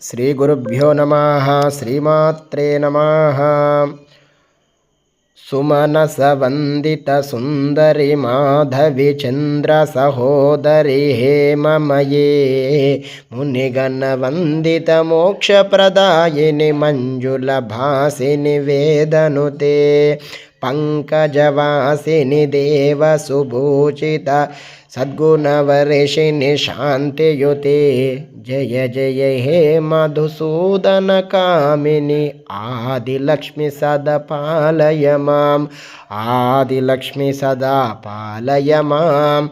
శ్రీ గురుభ్యో నమః. శ్రీమాత్రే నమః. సుమనస వందిత సుందరి మాధవి చంద్ర సహోదరి హేమమయే మునిగణ వందిత మోక్ష ప్రదాయిని మంజుల భాసిని వేదనుతే పంకజవాసిని దేవ సుభూషిత సద్గుణవర్షిణి శాంతియుతే జయ జయ హే మధుసూదన కామిని ఆదిలక్ష్మి సదా పాలయ మాం. ఆదిలక్ష్మి సదా పాలయ మాం.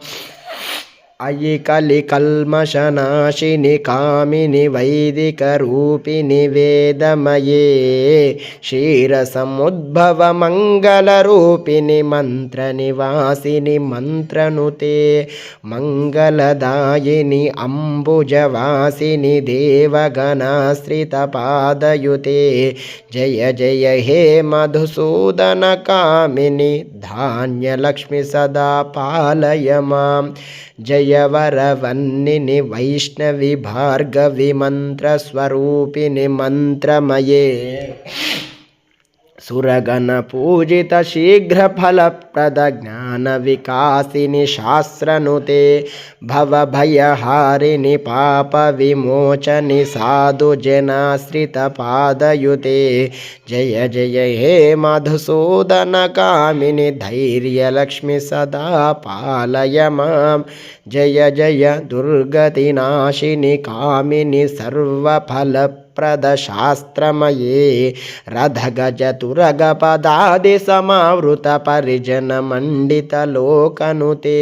అయి కలి కల్మషనాశిని కామిని వైదిక రూపిణి వేదమయే క్షీరసముద్భవ మంగళ రూపిణి మంత్ర నివాసిని మంత్రనుతే మంగళదాయిని అంబుజవాసిని దేవగణాశ్రిత పాదయుతే జయ జయ హే మధుసూదన కామిని ధాన్యలక్ష్మి సదా పాలయ మాం. జయ వరవన్నిని వైష్ణవి భార్గవి మంత్రస్వరూపిణి మంత్రమయే సురగణ పూజిత శీఘ్ర ఫలప్రద జ్ఞాన వికాసిని శాస్త్రనుతే భవభయహారిణి పాప విమోచని సాధు జనాశ్రిత పాదయుతే జయ జయ హే మధుసూదన కామిని ధైర్యలక్ష్మి సదా పాలయ మాం. జయ జయ దుర్గతి నాశిని కామిని సర్వఫల ప్రదశాస్త్రమయే రథగజ తురగ పదాది సమావృత పరిజన మండిత లోకనుతే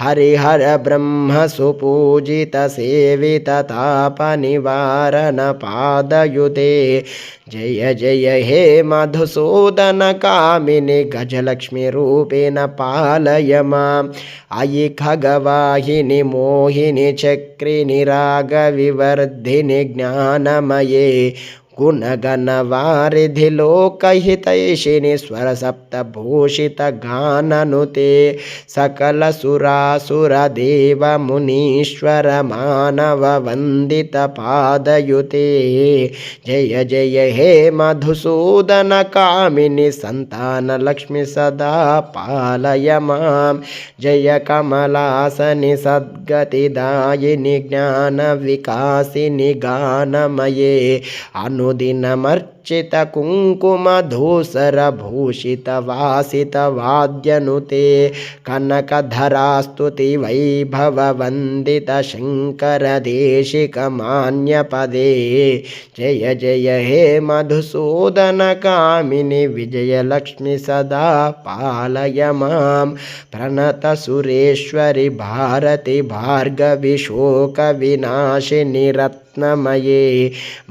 హరిహర బ్రహ్మ సుపూజిత సేవిత తాప నివారణ పాదయుతే జయ జయ హే మధుసూదన కామిని గజలక్ష్మి రూపేణ పాలయ మాం. అయి ఖగవాహిని మోహిని చక్రిని రాగ వివర్ధిని జ్ఞానమయే గుణగణ వారిధి లోకహితైషిని స్వర సప్తభూషిత గాననుతే సకల సురాసుర దేవ మునీశ్వర మానవ వందిత పాదయుతే జయ జయ హే మధుసూదన కామిని సంతాన లక్ష్మి సదా పాలయ మాం. జయ కమలాసని సద్గతిదాయిని జ్ఞాన వికాసిని గానమయే అనుదినమర్చిత కుంకుమ ధూసర భూషిత వాసిత వాద్యనుతే కనకధరాస్తుతి వైభవ వందిత శంకర దేశిక మాన్యపదే జయ జయ హే మధుసూదన కామిని విజయలక్ష్మి సదా పాలయ మాం. ప్రణత సురేశ్వరి భారతి భార్గవి శోక వినాశిని రత్నమయే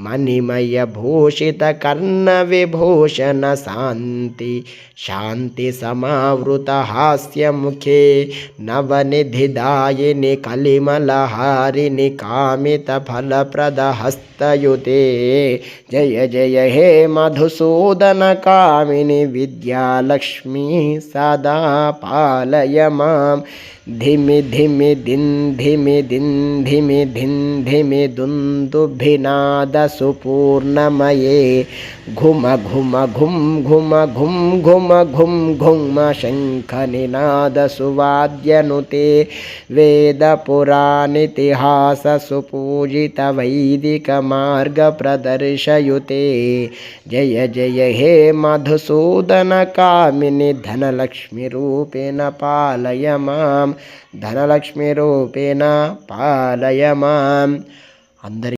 మణిమయ భూషిత కర్ణ విభూషణ శాంతి శాంతి సమావృత హాస్యముఖే నవనిధిదాయిని కలిమలహారిని కామిత ఫలప్రద హస్తయుతే జయ జయ హే మధుసూదన కామిని విద్యాలక్ష్మి సదా పాలయ మాం. ధిమి ధిమి దిన్ ధిమి దిన్ ధిమి ధిన్ ధిమి దుందుభినాద సుపూర్ణమయే ఘుమ ఘుమ ఘుం ఘుమ ఘుం ఘుమ ఘుం ఘుమ శంఖ నినాద సువాద్యనుతే వేద పురాణితిహాస సుపూజిత వైదిక మార్గ ప్రదర్శయుతే జయ జయ హే మధుసూదన కామిని ధనలక్ష్మి రూపేణ పాలయ మాం. ధనలక్ష్మి రూపేణ పాలయ మాం. అందరి